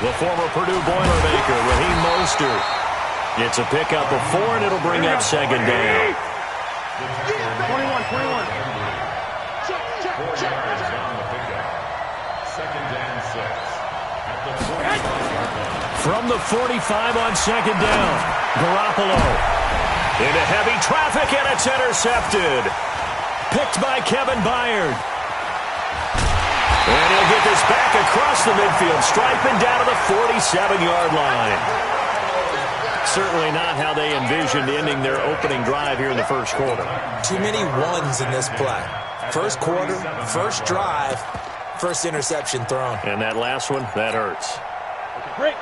The former Purdue Boilermaker, Raheem Mostert, gets a pickup of 4, and it'll bring up second down. 21. Second and 6. From the 45 on second down, Garoppolo into heavy traffic, and it's intercepted. Picked by Kevin Byard. And he'll get this back across the midfield, striping down to the 47-yard line. Certainly not how they envisioned ending their opening drive here in the first quarter. Too many ones in this play. First quarter, first drive, first interception thrown. And that last one, that hurts. Break.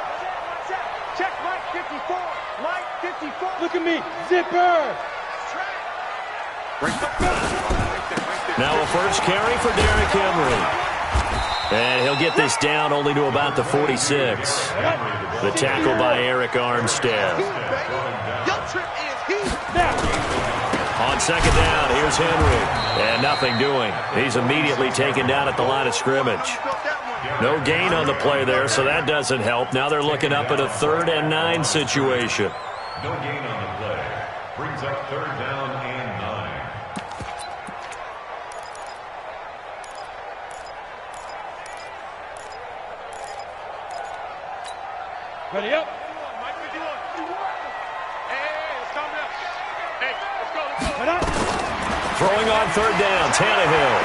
Check Mike 54. Mike 54. Look at me. Zipper. Now a first carry for Derrick Henry. And he'll get this down only to about the 46. The tackle by Eric Armstead. On second down, here's Henry. And nothing doing. He's immediately taken down at the line of scrimmage. No gain on the play there, so that doesn't help. Now they're looking up at a 3rd and 9 situation. No gain on the play. Brings up 3rd down and 9. Ready up. Mike 51. Hey, let's calm down. Hey, let's go. Throwing on 3rd down, Tannehill.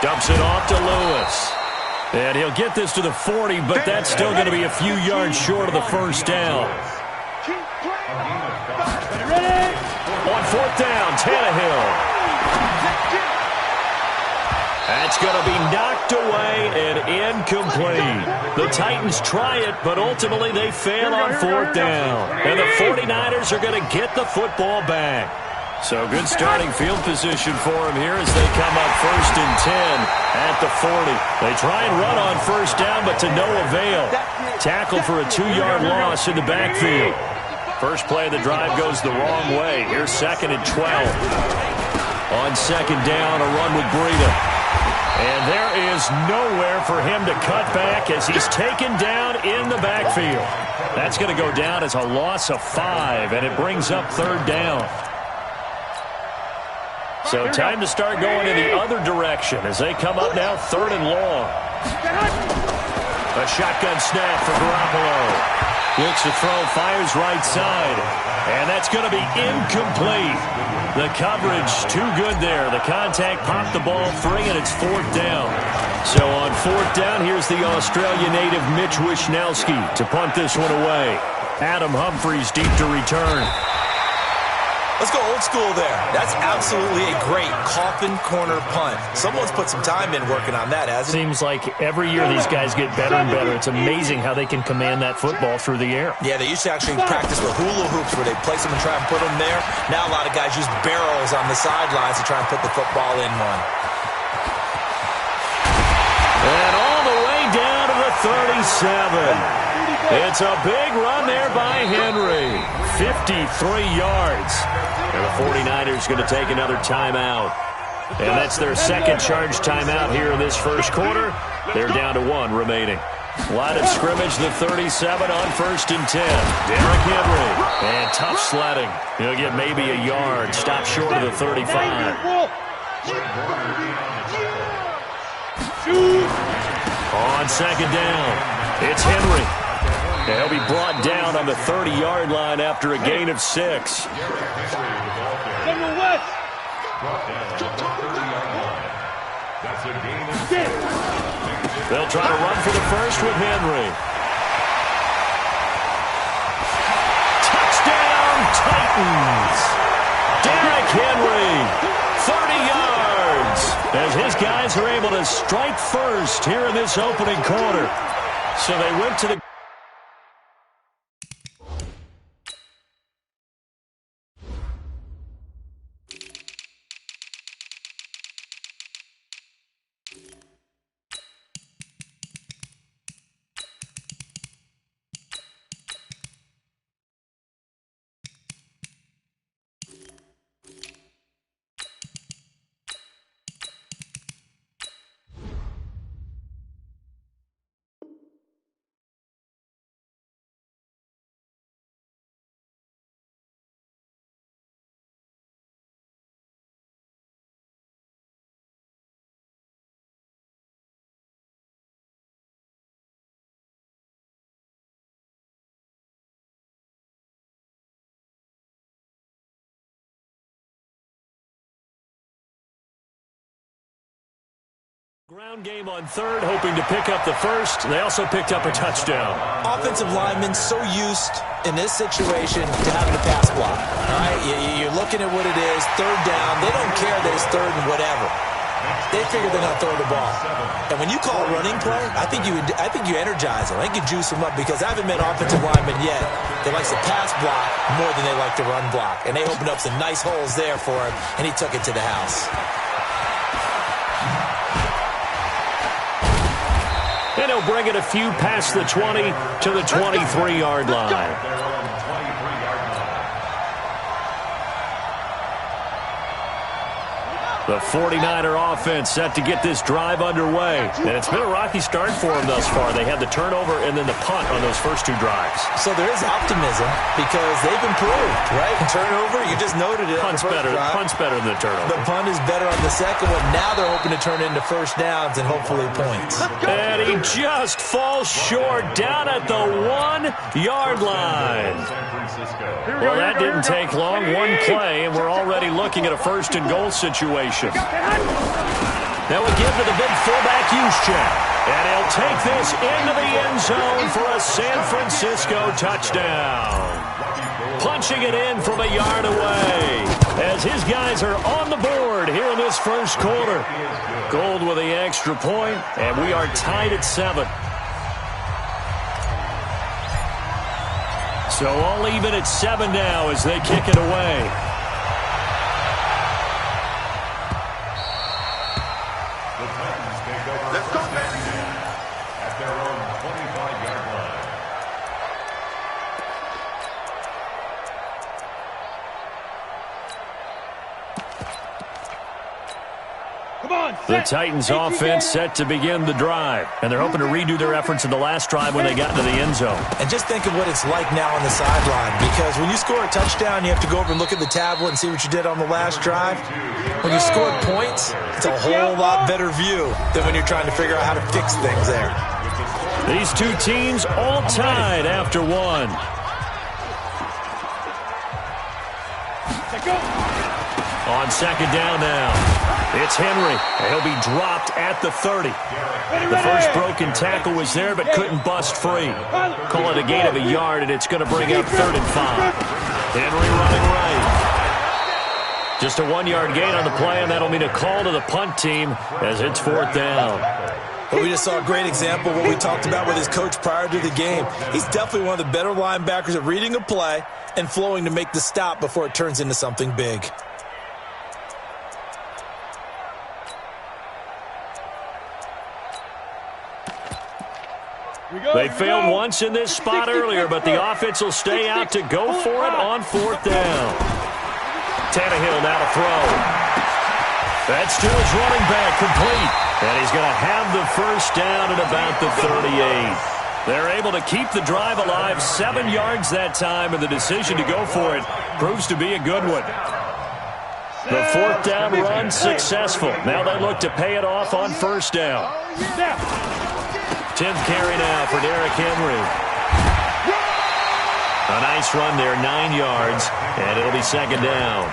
Dumps it off to Lewis. And he'll get this to the 40, but that's still going to be a few yards short of the first down. Ready? On 4th down, Tannehill. That's going to be knocked away and incomplete. The Titans try it, but ultimately they fail on 4th down. And the 49ers are going to get the football back. So good starting field position for them here as they come up 1st and 10 at the 40. They try and run on 1st down, but to no avail. Tackle for a 2-yard loss in the backfield. First play of the drive goes the wrong way. Here's 2nd and 12. On 2nd down, a run with Breida. And there is nowhere for him to cut back as he's taken down in the backfield. That's going to go down as a loss of 5, and it brings up 3rd down. So time to start going in the other direction as they come up now 3rd and long. A shotgun snap for Garoppolo. Looks to throw, fires right side. And that's going to be incomplete. The coverage too good there. The contact popped the ball free, and it's 4th down. So on 4th down, here's the Australia native Mitch Wishnowsky to punt this one away. Adam Humphries deep to return. Let's go old school there. That's absolutely a great coffin corner punt. Someone's put some time in working on that, hasn't it? Seems like every year these guys get better and better. It's amazing how they can command that football through the air. Yeah, they used to actually practice with hula hoops where they place them and try and put them there. Now a lot of guys use barrels on the sidelines to try and put the football in one. And all the way down to the 37. It's a big run there by Henry. 53 yards. And the 49ers going to take another timeout. And that's their second charge timeout here in this first quarter. They're down to 1 remaining. Line of scrimmage, the 37 on 1st and 10. Derrick Henry. And tough sledding. He'll get maybe a yard. Stop short of the 35. On 2nd down, it's Henry. He'll be brought down on the 30-yard line after a gain of 6. They'll try to run for the first with Henry. Touchdown, Titans! Derrick Henry, 30 yards, as his guys are able to strike first here in this opening quarter. So they went to the Ground game on third, hoping to pick up the first. They also picked up a touchdown. Offensive linemen so used in this situation to having a pass block. All right, you're looking at what it is, third down. They don't care that it's third and whatever. They figure they're going to throw the ball. And when you call a running play, I think you energize them. I think you juice them up because I haven't met offensive linemen yet that likes to pass block more than they like to run block. And they opened up some nice holes there for him, and he took it to the house. And he'll bring it a few past the 20 to the 23-yard line. The 49er offense set to get this drive underway. And it's been a rocky start for them thus far. They had the turnover and then the punt on those first two drives. So there is optimism because they've improved, right? Turnover, you just noted it. Punt's better than the turnover. The punt is better on the second one. Now they're hoping to turn it into first downs and hopefully points. And he just falls short down at the 1-yard line. Well, that didn't take long. One play, and we're already looking at a first-and-goal situation. That would give to the big fullback Juszczyk. And he'll take this into the end zone for a San Francisco touchdown. Punching it in from a yard away as his guys are on the board here in this first quarter. Gold with the extra point, and we are tied at 7. So all even at 7 now as they kick it away. Let's go, at their own 25-yard line. The Titans offense set to begin the drive, and they're hoping to redo their efforts in the last drive when they got into the end zone. And just think of what it's like now on the sideline, because when you score a touchdown, you have to go over and look at the tablet and see what you did on the last drive. When you scored points, it's a whole lot better view than when you're trying to figure out how to fix things there. These two teams all tied after one. On second down now. It's Henry. He'll be dropped at the 30. The first broken tackle was there, but couldn't bust free. Call it a gain of a yard, and it's going to bring up 3rd and 5. Henry running right. Just a 1-yard gain on the play, and that'll mean a call to the punt team as it's 4th down. But we just saw a great example of what we talked about with his coach prior to the game. He's definitely one of the better linebackers at reading a play and flowing to make the stop before it turns into something big. They failed once in this spot earlier, but the offense will stay out to go for it on 4th down. Tannehill now to throw. That's to his running back, complete. And he's going to have the first down at about the 38. They're able to keep the drive alive, 7 yards that time, and the decision to go for it proves to be a good one. The 4th down run successful. Now they look to pay it off on 1st down. 10th carry now for Derrick Henry. A nice run there, 9 yards, and it'll be 2nd down.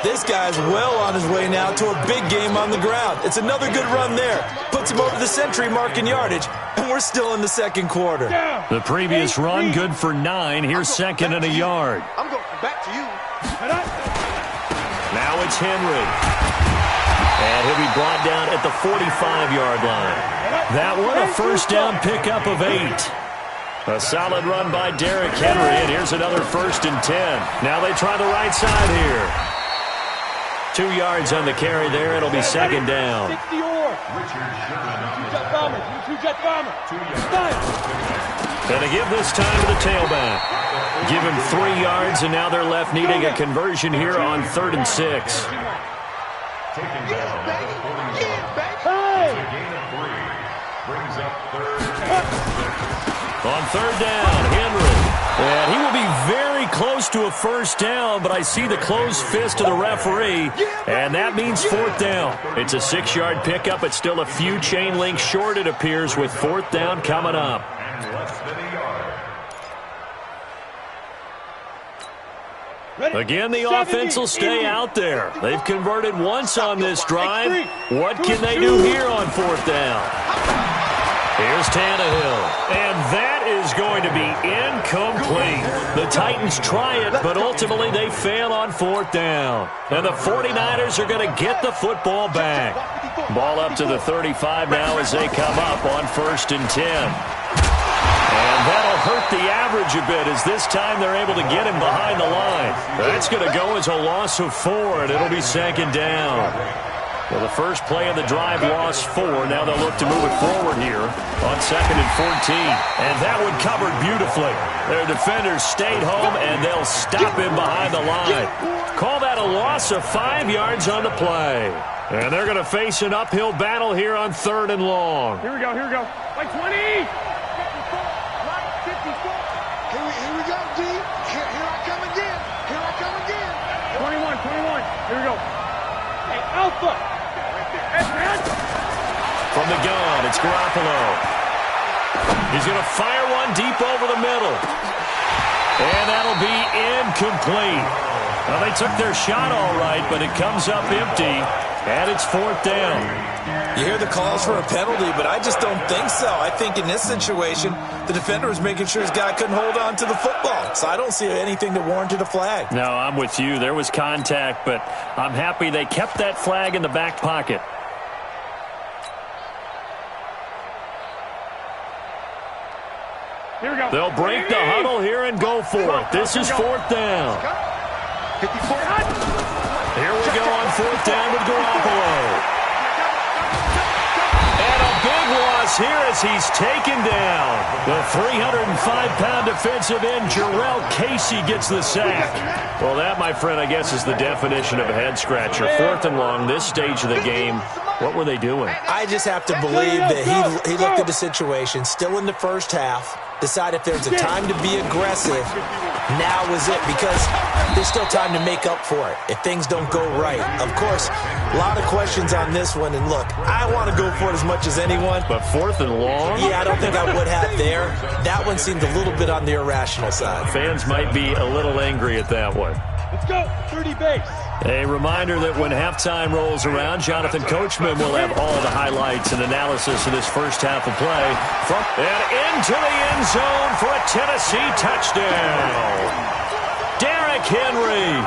This guy's well on his way now to a big game on the ground. It's another good run there. Puts him over the century mark in yardage, and we're still in the 2nd quarter. The previous run good for 9. Here's 2nd and a yard. I'm going back to you. Now it's Henry. And he'll be brought down at the 45-yard line. That one a first down pickup of 8. A solid run by Derrick Henry, and here's another 1st and 10. Now they try the right side here. 2 yards on the carry there. It'll be 2nd down. And to give this time to the tailback. Give him 3 yards, and now they're left needing a conversion here on 3rd and 6. Taken down at the 40 yard. It's a gain of 3. Brings up 3rd and 6. On 3rd down, Henry. And he will be very close to a first down, but I see the closed fist of the referee, and that means 4th down. It's a 6-yard pickup. It's still a few chain links short, it appears, with 4th down coming up. And less than a yard. Again, the offense will stay out there. They've converted once on this drive. What can they do here on fourth down? Here's Tannehill. And that is going to be incomplete. The Titans try it, but ultimately they fail on fourth down. And the 49ers are going to get the football back. Ball up to the 35 now as they come up on 1st and 10. And that'll hurt the average a bit as this time they're able to get him behind the line. That's going to go as a loss of 4, and it'll be 2nd down. Well, the first play of the drive lost 4. Now they'll look to move it forward here on 2nd and 14. And that one covered beautifully. Their defenders stayed home, and they'll stop him behind the line. Call that a loss of 5 yards on the play. And they're going to face an uphill battle here on 3rd and long. Here we go, here we go. Like 20! Here we go, D. Here I come again. Here I come again. 21. Here we go. Hey, Alpha. From the gun, it's Garoppolo. He's going to fire one deep over the middle. And that'll be incomplete. Well, they took their shot all right, but it comes up empty. And it's 4th down. You hear the calls for a penalty, but I just don't think so. I think in this situation, the defender was making sure his guy couldn't hold on to the football. So I don't see anything that warranted a flag. No, I'm with you. There was contact, but I'm happy they kept that flag in the back pocket. Here we go. They'll break the huddle here and go for it. This is 4th down. 54. Here we go on 4th down with Garoppolo. And a big loss here as he's taken down. The 305-pound defensive end, Jarrell Casey, gets the sack. Well, that, my friend, I guess is the definition of a head-scratcher. 4th and long, this stage of the game. What were they doing? I just have to believe that he looked at the situation, still in the first half, decided if there's a time to be aggressive, now is it, because there's still time to make up for it if things don't go right. Of course, a lot of questions on this one, and look, I want to go for it as much as anyone. But 4th and long? Yeah, I don't think I would have there. That one seemed a little bit on the irrational side. Fans might be a little angry at that one. Let's go. 30 base. A reminder that when halftime rolls around, Jonathan Coachman will have all the highlights and analysis of this first half of play. And into the end zone for a Tennessee touchdown. Derrick Henry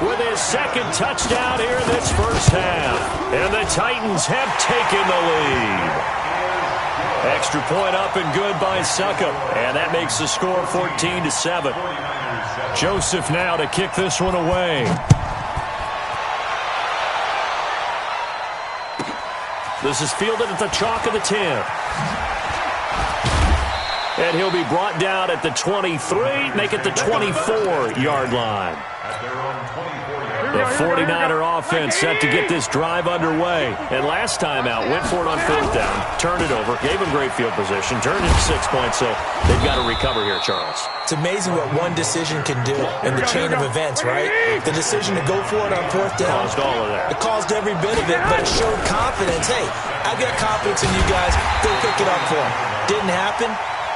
with his 2nd touchdown here in this first half. And the Titans have taken the lead. Extra point up and good by Succop. And that makes the score 14-7. Joseph now to kick this one away. This is fielded at the chalk of the 10. And he'll be brought down at the 23, make it the 24-yard line. The 49er offense set to get this drive underway. And last time out, went for it on 4th down, turned it over, gave him great field position, turned it to 6 points, so they've got to recover here, Charles. It's amazing what one decision can do in the chain of events, right? The decision to go for it on 4th down. Caused all of that. It caused every bit of it, but it showed confidence. Hey, I've got confidence in you guys. Go pick it up for them. Didn't happen.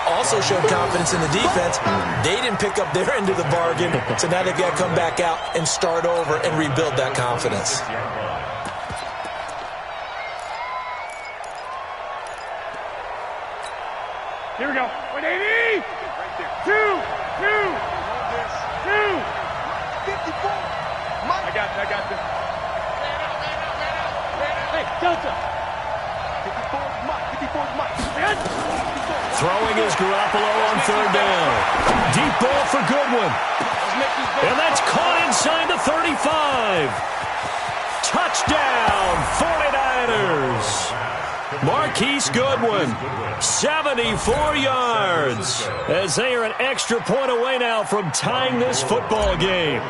Also showed confidence in the defense. They didn't pick up their end of the bargain, so now they've got to come back out and start over and rebuild that confidence. Here we go. 180. 2. 54. I got this. Hey, Delta. 54 is Mike. Throwing is Garoppolo on 3rd down. Deep ball for Goodwin. And that's caught inside the 35. Touchdown, 49ers. Marquise Goodwin, 74 yards, as they are an extra point away now from tying this football game.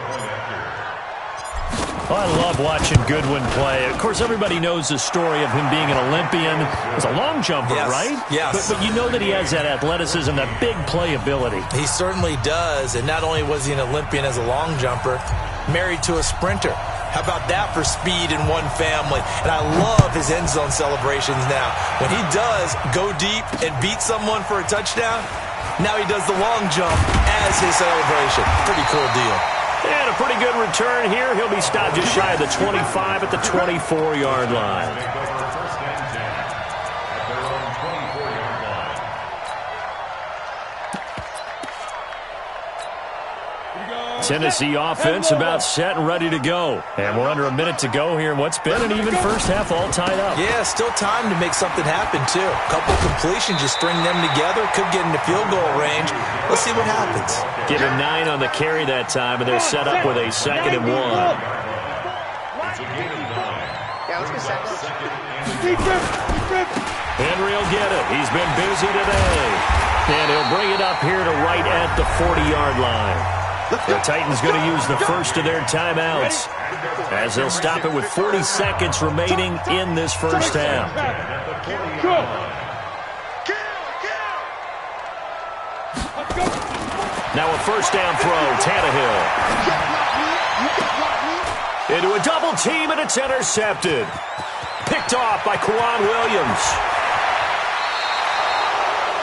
Well, I love watching Goodwin play. Of course, everybody knows the story of him being an Olympian. He's a long jumper, yes, right? Yes. But you know that he has that athleticism, that big playability. He certainly does. And not only was he an Olympian as a long jumper, married to a sprinter. How about that for speed in one family? And I love his end zone celebrations now. When he does go deep and beat someone for a touchdown, now he does the long jump as his celebration. Pretty cool deal. And a pretty good return here. He'll be stopped just shy of the 25 at the 24-yard line. First and 10 at their own 24-yard line. Tennessee offense about set and ready to go. And we're under a minute to go here in what's been an even first half all tied up. Yeah, still time to make something happen, too. A couple completions, just string them together. Could get into field goal range. Let's see what happens. Give him 9 on the carry that time, and they're set up with a 2nd and 1. It's a gain of 9. Yeah, let's get second. Henry will get it. He's been busy today. And he'll bring it up here to right at the 40-yard line. The Titans going to use the first of their timeouts as they'll stop it with 40 seconds remaining in this first half. Now a first down throw, Tannehill. Into a double team, and it's intercepted. Picked off by Kwan Williams.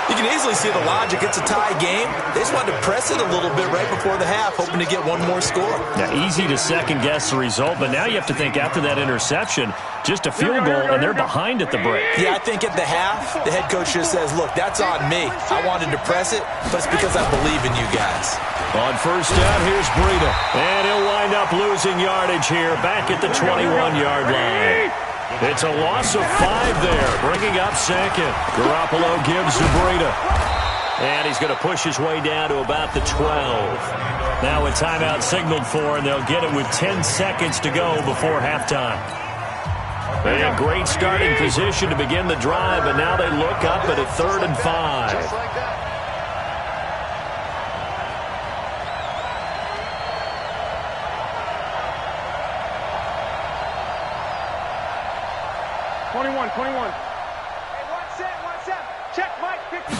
You can easily see the logic. It's a tie game. They just wanted to press it a little bit right before the half, hoping to get one more score. Now, easy to second-guess the result, but now you have to think after that interception, just a field goal, and they're behind at the break. Yeah, I think at the half, the head coach just says, look, that's on me. I wanted to press it, but it's because I believe in you guys. On first down, here's Breida. And he'll wind up losing yardage here, back at the 21-yard line. It's a loss of 5 there, bringing up 2nd. Garoppolo gives to Breida. And he's going to push his way down to about the 12. Now a timeout signaled for, and they'll get it with 10 seconds to go before halftime. A great starting position to begin the drive, but now they look up at a 3rd and 5. Just like that. 21. Hey, one set. Check, Mike. 50.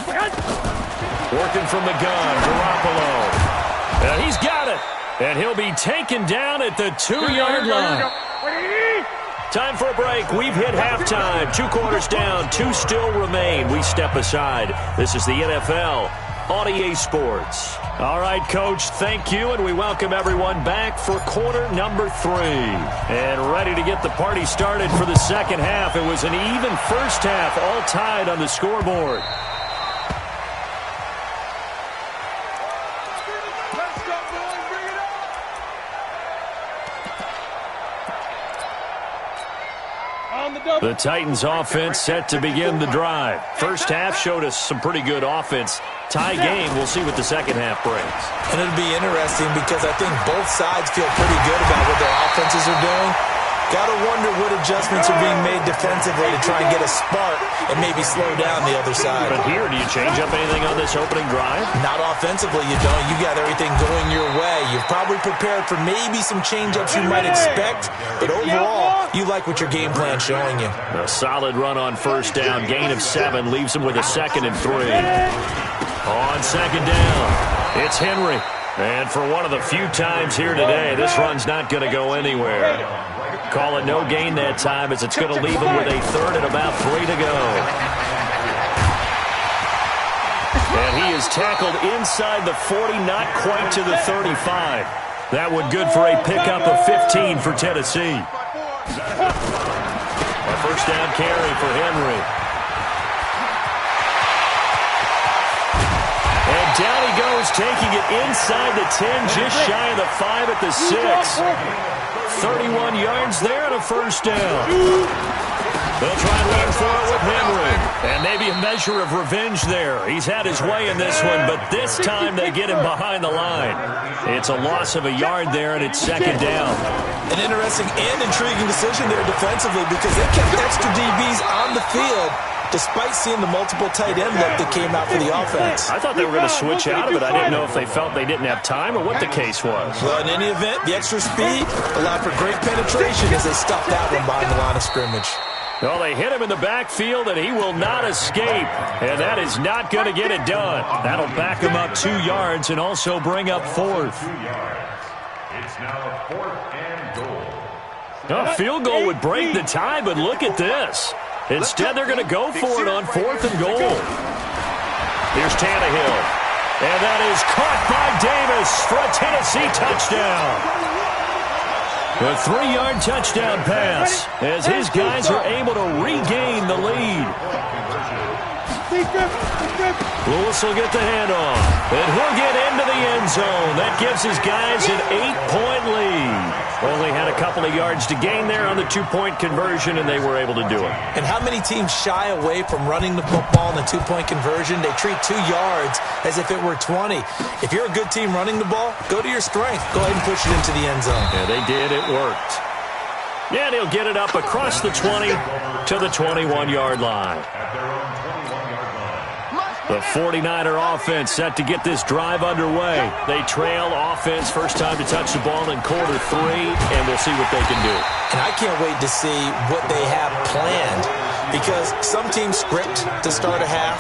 Working from the gun, Garoppolo. And he's got it. And he'll be taken down at the 2-yard line. Time for a break. We've hit halftime. 2 quarters down, 2 still remain. We step aside. This is the NFL on EA Sports. All right, Coach, thank you, and we welcome everyone back for quarter number 3. And ready to get the party started for the second half. It was an even first half, all tied on the scoreboard. Let's go, boys. Bring it on. The Titans offense set to begin the drive. First half showed us some pretty good offense. Tie game, we'll see what the second half brings. And it'll be interesting because I think both sides feel pretty good about what their offenses are doing. Got to wonder what adjustments are being made defensively to try and get a spark and maybe slow down the other side. But here, do you change up anything on this opening drive? Not offensively, you don't. You got everything going your way. You've probably prepared for maybe some change-ups you might expect, but overall, you like what your game plan's showing you. A solid run on first down, gain of 7, leaves him with a 2nd and 3. On second down, it's Henry. And for one of the few times here today, this run's not going to go anywhere. Call it no gain that time, as it's going to leave him with a 3rd and about 3 to go. And he is tackled inside the 40, not quite to the 35. That one good for a pickup of 15 for Tennessee. A first down carry for Henry. And down he goes, taking it inside the 10, just shy of the 5 at the 6. 31 yards there and a first down. They'll try and run for it with Henry. And maybe a measure of revenge there. He's had his way in this one, but this time they get him behind the line. It's a loss of a yard there, and it's second down. An interesting and intriguing decision there defensively because they kept extra DBs on the field despite seeing the multiple tight end look that came out for the offense. I thought they were going to switch out of it. I didn't know if they felt they didn't have time or what the case was. Well, in any event, the extra speed allowed for great penetration as they stuffed that one behind the line of scrimmage. Well, they hit him in the backfield, and he will not escape. And that is not going to get it done. That'll back him up 2 yards and also bring up 4th. It's now 4th and goal. A field goal would break the tie, but look at this. Instead, they're going to go for it on 4th and goal. Here's Tannehill. And that is caught by Davis for a Tennessee touchdown. A 3-yard touchdown pass as his guys are able to regain the lead. Lewis will get the handoff, and he'll get into the end zone. That gives his guys an 8-point lead. Only had a couple of yards to gain there on the 2-point conversion, and they were able to do it. And how many teams shy away from running the football in the 2-point conversion? They treat 2 yards as if it were 20. If you're a good team running the ball, go to your strength. Go ahead and push it into the end zone. Yeah, they did. It worked. Yeah, and he'll get it up across the 20 to the 21-yard line. The 49er offense set to get this drive underway. They trail offense first time to touch the ball in quarter 3, and we'll see what they can do. And I can't wait to see what they have planned, because some teams script to start a half.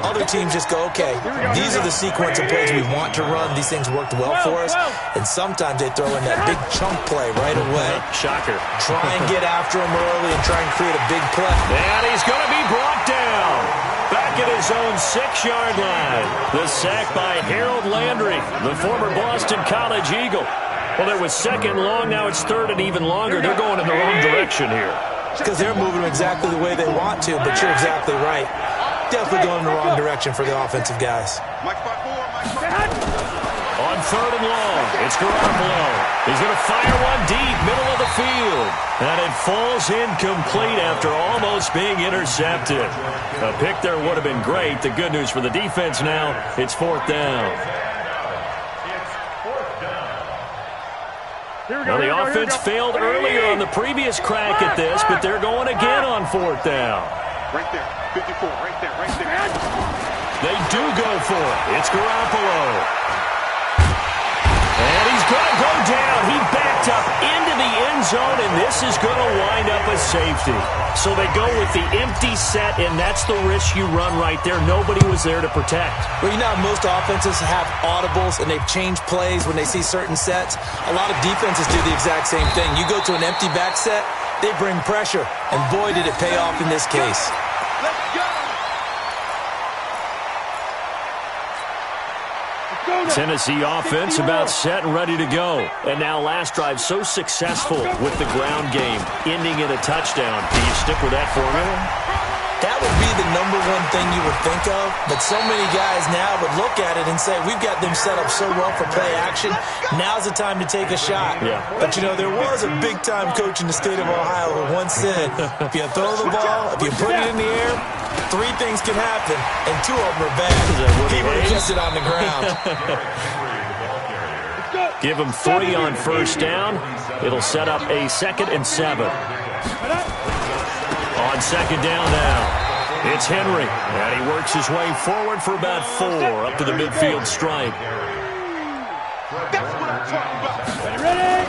Other teams just go, okay, these are the sequence of plays we want to run. These things worked well for us. And sometimes they throw in that big chunk play right away. Shocker. Try and get after him early and try and create a big play. And he's going to be brought down. Back at his own 6-yard line. The sack by Harold Landry, the former Boston College Eagle. Well, there was 2nd long. Now it's 3rd and even longer. They're going in the wrong direction here. Because they're moving exactly the way they want to, but you're exactly right. Definitely going in the wrong direction for the offensive guys. On 3rd and long, it's Garoppolo. He's going to fire one deep, middle of the field. And it falls incomplete after almost being intercepted. A pick there would have been great. The good news for the defense now, it's 4th down. Well, the offense failed earlier on the previous crack at this, but they're going again on 4th down. Right there, 54, right there, right there. They do go for it. It's Garoppolo. And he's going to go down. He backed up into the end zone, and this is going to wind up a safety. So they go with the empty set, and that's the risk you run right there. Nobody was there to protect. Well, you know, most offenses have audibles, and they've changed plays when they see certain sets. A lot of defenses do the exact same thing. You go to an empty back set, they bring pressure, and boy, did it pay off in this case. Let's go. Tennessee offense about set and ready to go. And now last drive so successful with the ground game, ending in a touchdown. Do you stick with that formula? That would be the #1 thing you would think of, but so many guys now would look at it and say, we've got them set up so well for play action, now's the time to take a shot. Yeah. But, you know, there was a big-time coach in the state of Ohio who once said, if you throw the ball, if you put it in the air, 3 things can happen, and 2 of them are bad. He would have kept it on the ground. Give him 3 on 1st down. It'll set up a 2nd and 7. On 2nd down now, it's Henry, and he works his way forward for about 4 up to the midfield stripe. That's what I'm talking about. Ready?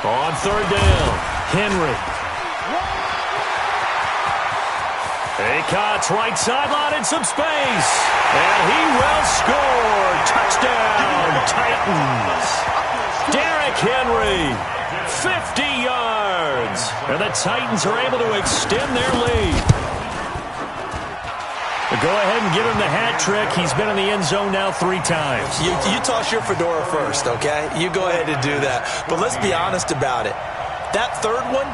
On 3rd down, Henry. He cuts right sideline in some space, and he will score. Touchdown, Titans. Derrick Henry, 50 yards. And the Titans are able to extend their lead. Go ahead and give him the hat trick. He's been in the end zone now 3 times. You toss your fedora first, okay? You go ahead and do that. But let's be honest about it. That 3rd one,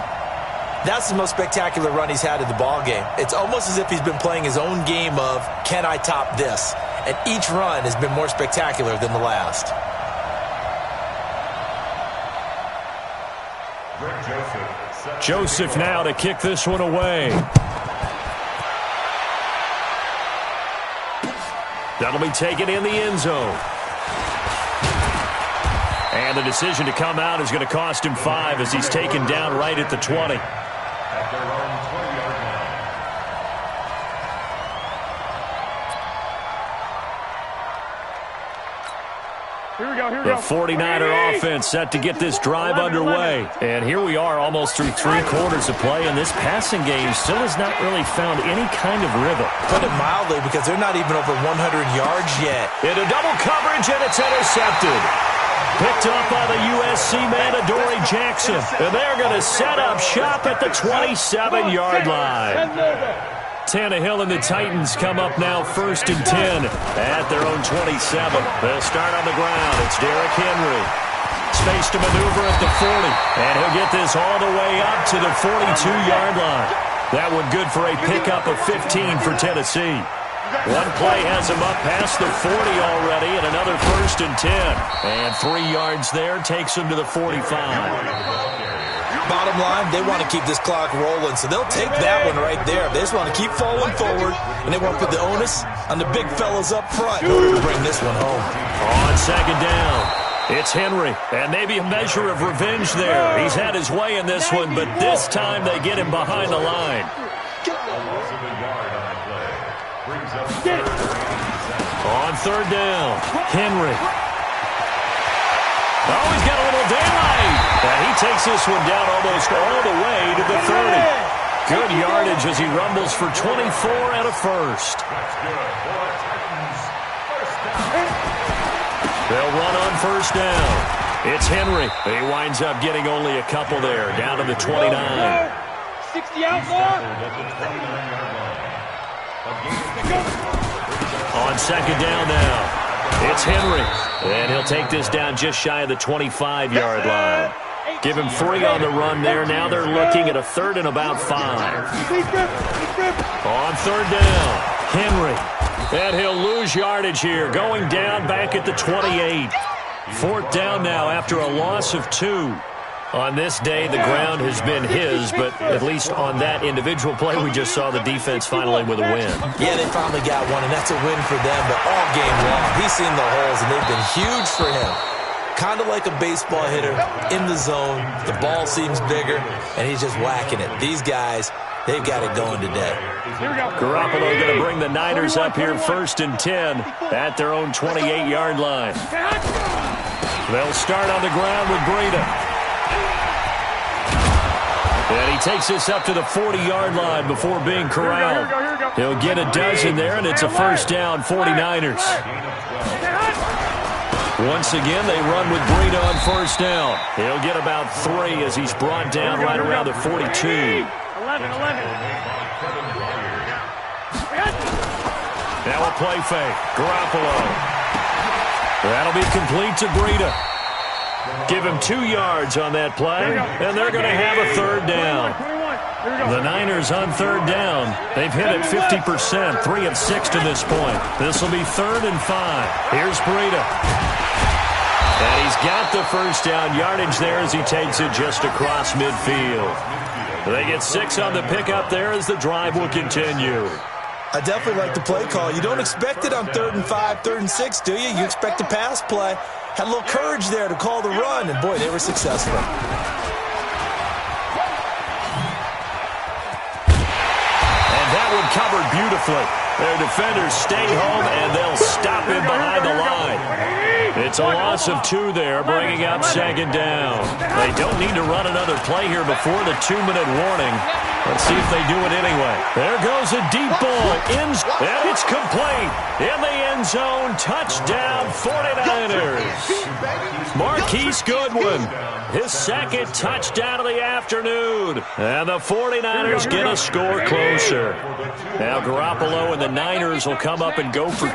that's the most spectacular run he's had in the ball game. It's almost as if he's been playing his own game of, can I top this? And each run has been more spectacular than the last. Joseph now to kick this one away. That'll be taken in the end zone. And the decision to come out is going to cost him 5 as he's taken down right at the 20. At their own 20-yard line. Here we go, here we The go. 49er offense set to get this drive underway. And here we are almost through 3 quarters of play, and this passing game still has not really found any kind of rhythm. Put it mildly, because they're not even over 100 yards yet. Into double coverage, and it's intercepted. Picked up by the USC man, Adoree Jackson. And they're going to set up shop at the 27-yard line. Tannehill and the Titans come up now 1st and 10 at their own 27. They'll start on the ground. It's Derrick Henry. Space to maneuver at the 40. And he'll get this all the way up to the 42-yard line. That one good for a pickup of 15 for Tennessee. One play has him up past the 40 already, and another 1st and 10. And 3 yards there takes him to the 45. Bottom line, they want to keep this clock rolling, so they'll take that one right there. They just want to keep falling forward, and they want to put the onus on the big fellas up front in order to bring this one home. On 2nd down, it's Henry, and maybe a measure of revenge there. He's had his way in this one, but this time they get him behind the line. On 3rd down, Henry. Oh, he's got a little daylight. And he takes this one down almost all the way to the 30. Good yardage as he rumbles for 24 and a first. They'll run on 1st down. It's Henry. He winds up getting only a couple there, down to the 29. 60 out more. On 2nd down now, it's Henry. And he'll take this down just shy of the 25-yard line. Give him 3 on the run there. Now they're looking at a 3rd and about 5. On 3rd down, Henry. And he'll lose yardage here, going down back at the 28. 4th down now after a loss of 2. On this day, the ground has been his, but at least on that individual play, we just saw the defense finally with a win. Yeah, they finally got one, and that's a win for them, but all game long, he's seen the holes, and they've been huge for him. Kind of like a baseball hitter, in the zone, the ball seems bigger, and he's just whacking it. These guys, they've got it going today. Garoppolo going to bring the Niners up here 1st and 10 at their own 28-yard line. They'll start on the ground with Breida. And he takes this up to the 40-yard line before being corralled. He'll get a dozen there, and it's a 1st down, 49ers. Once again, they run with Breida on 1st down. He'll get about 3 as he's brought down right around the 42. 11. Now a play fake. Garoppolo. That'll be complete to Breida. Give him 2 yards on that play, and they're going to have a 3rd down. The Niners on 3rd down. They've hit it 50%, 3 of 6 to this point. This will be 3rd and 5. Here's Breida. And he's got the 1st down yardage there as he takes it just across midfield. They get 6 on the pickup there as the drive will continue. I definitely like the play call. You don't expect it on 3rd and 5, 3rd and 6, do you? You expect a pass play. Had a little courage there to call the run, and boy, they were successful. And that one covered beautifully. Their defenders stay home, and they'll stop him behind the line. It's a loss of 2 there, bringing up 2nd down. They don't need to run another play here before the 2-minute warning. Let's see if they do it anyway. There goes a deep ball. And it's complete. In the end zone, touchdown 49ers. Marquise Goodwin, his 2nd touchdown of the afternoon. And the 49ers get a score closer. Now Garoppolo and the Niners will come up and go for 2.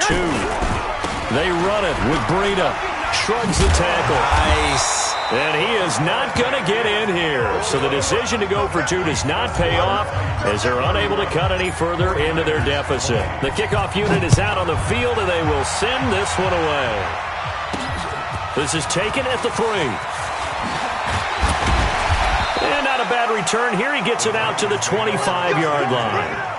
They run it with Breida. Shrugs the tackle. Nice. And he is not going to get in here. So the decision to go for 2 does not pay off as they're unable to cut any further into their deficit. The kickoff unit is out on the field, and they will send this one away. This is taken at the 3. And not a bad return here. He gets it out to the 25-yard line.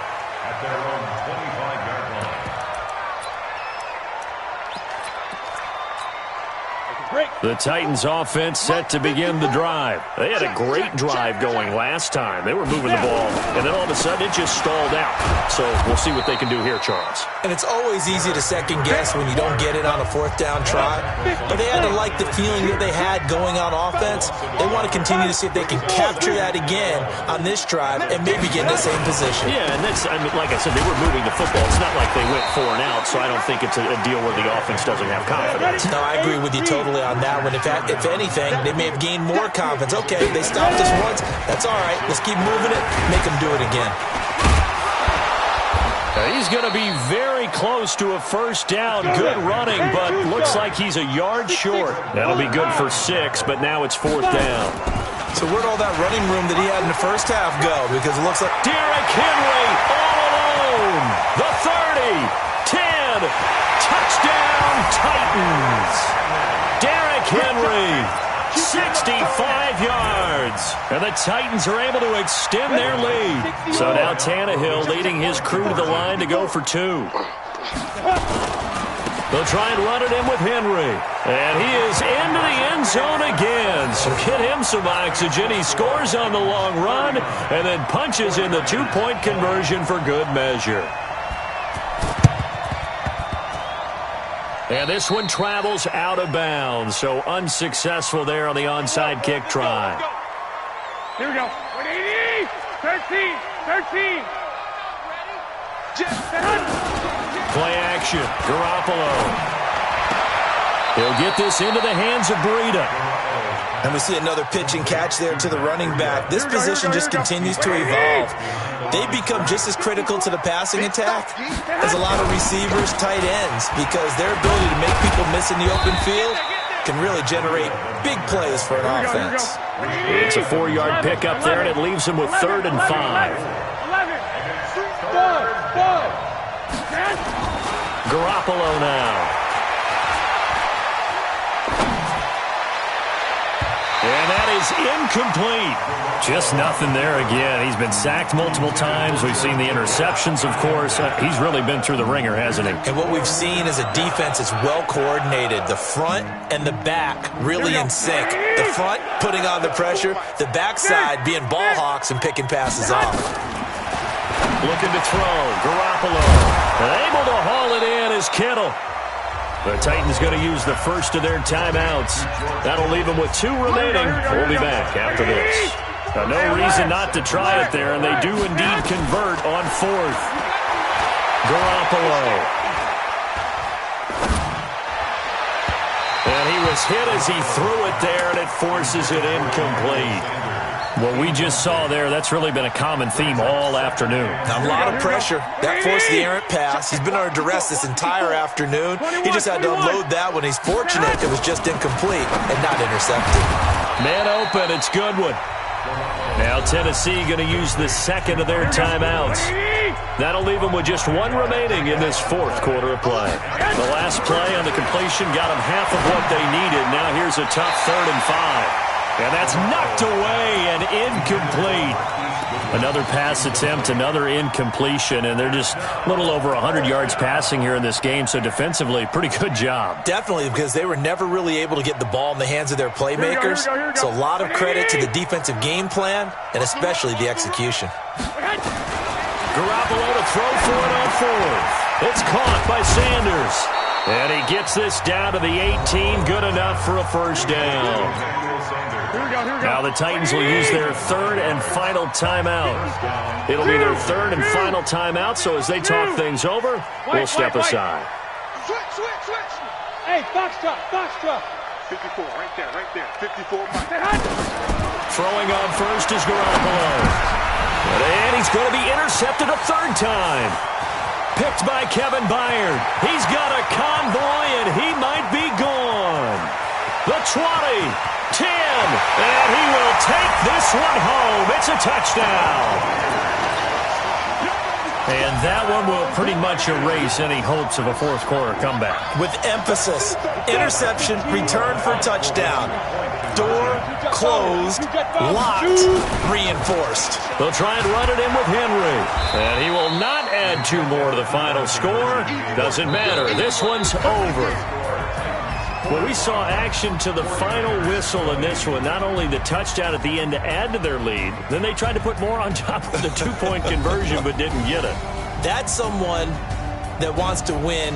The Titans offense set to begin the drive. They had a great drive going last time. They were moving the ball, and then all of a sudden it just stalled out. So we'll see what they can do here, Charles. And it's always easy to second guess when you don't get it on a 4th down try. But they had to like the feeling that they had going on offense. They want to continue to see if they can capture that again on this drive and maybe get in the same position. Yeah, and that's, I mean, like I said, they were moving the football. It's not like they went 4 and out, so I don't think it's a deal where the offense doesn't have confidence. No, I agree with you totally on that one. If anything, they may have gained more confidence. Okay, they stopped us once. That's all right. Let's keep moving it. Make them do it again. He's going to be very close to a first down. Good running, but looks like he's a yard short. That'll be good for 6, but now it's 4th down. So where'd all that running room that he had in the first half go? Because it looks like Derrick Henry all alone. The 30, 10, touchdown Titans. Derrick Henry, 65 yards. And the Titans are able to extend their lead. So now Tannehill leading his crew to the line to go for 2. They'll try and run it in with Henry. And he is into the end zone again. So get him some oxygen. He scores on the long run and then punches in the 2-point conversion for good measure. And this one travels out of bounds. So unsuccessful there on the onside kick try. Here we go. 180. 13. Play action. Garoppolo. He'll get this into the hands of Breida. And we see another pitch and catch there to the running back. This position just continues to evolve. They become just as critical to the passing attack as a lot of receivers, tight ends, because their ability to make people miss in the open field can really generate big plays for an offense. It's a 4-yard pickup there, and it leaves him with 3rd and 5. Garoppolo now. And that is incomplete. Just nothing there again. He's been sacked multiple times. We've seen the interceptions, of course. He's really been through the ringer, hasn't he? And what we've seen is a defense that's well coordinated. The front and the back really in sync. The front putting on the pressure. The backside being ball hawks and picking passes off. Looking to throw. Garoppolo. Able to haul it in is Kittle. The Titans going to use the first of their timeouts. That'll leave them with 2 remaining. We'll be back after this. No reason not to try it there, and they do indeed convert on 4th. Garoppolo. And he was hit as he threw it there, and it forces it incomplete. What we just saw there, that's really been a common theme all afternoon. A lot of pressure. That forced the errant pass. He's been under duress this entire afternoon. He just had to unload that when he's fortunate it was just incomplete and not intercepted. Man open, it's Goodwin. Now Tennessee going to use the second of their timeouts. That'll leave them with just 1 remaining in this 4th quarter of play. The last play on the completion got them half of what they needed. Now here's a tough 3rd and 5. And that's knocked away and incomplete. Another pass attempt, another incompletion, and they're just a little over 100 yards passing here in this game, so defensively, pretty good job. Definitely, because they were never really able to get the ball in the hands of their playmakers. So a lot of credit to the defensive game plan, and especially the execution. Garoppolo to throw for it on 4th. It's caught by Sanders. And he gets this down to the 18, good enough for a first down. Now the Titans will use their 3rd and final timeout. It'll be their 3rd and final timeout, so as they talk things over, we'll step aside. Switch. Hey, box truck. 54, right there. 54. Throwing on first is Garoppolo. And he's going to be intercepted a 3rd time. Picked by Kevin Byard. He's got a convoy, and he might be gone. The 20, 10, and he will take this one home. It's a touchdown. And that one will pretty much erase any hopes of a 4th quarter comeback. With emphasis, interception, return for touchdown. Door closed, locked, reinforced. They'll try and run it in with Henry. And he will not add 2 more to the final score. Doesn't matter. This one's over. Well, we saw action to the final whistle in this one. Not only the touchdown at the end to add to their lead, then they tried to put more on top of the 2-point conversion but didn't get it. That's someone that wants to win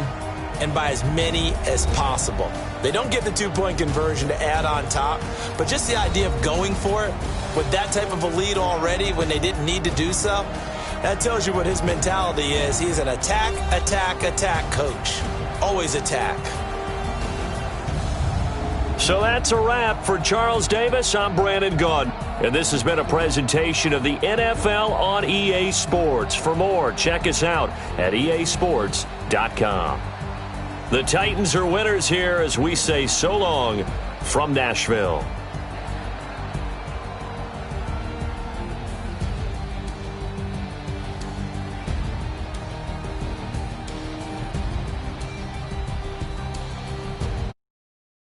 and by as many as possible. They don't get the 2-point conversion to add on top, but just the idea of going for it with that type of a lead already when they didn't need to do so, that tells you what his mentality is. He's an attack coach. Always attack. So that's a wrap. For Charles Davis, I'm Brandon Gaudin. And this has been a presentation of the NFL on EA Sports. For more, check us out at easports.com. The Titans are winners here as we say so long from Nashville.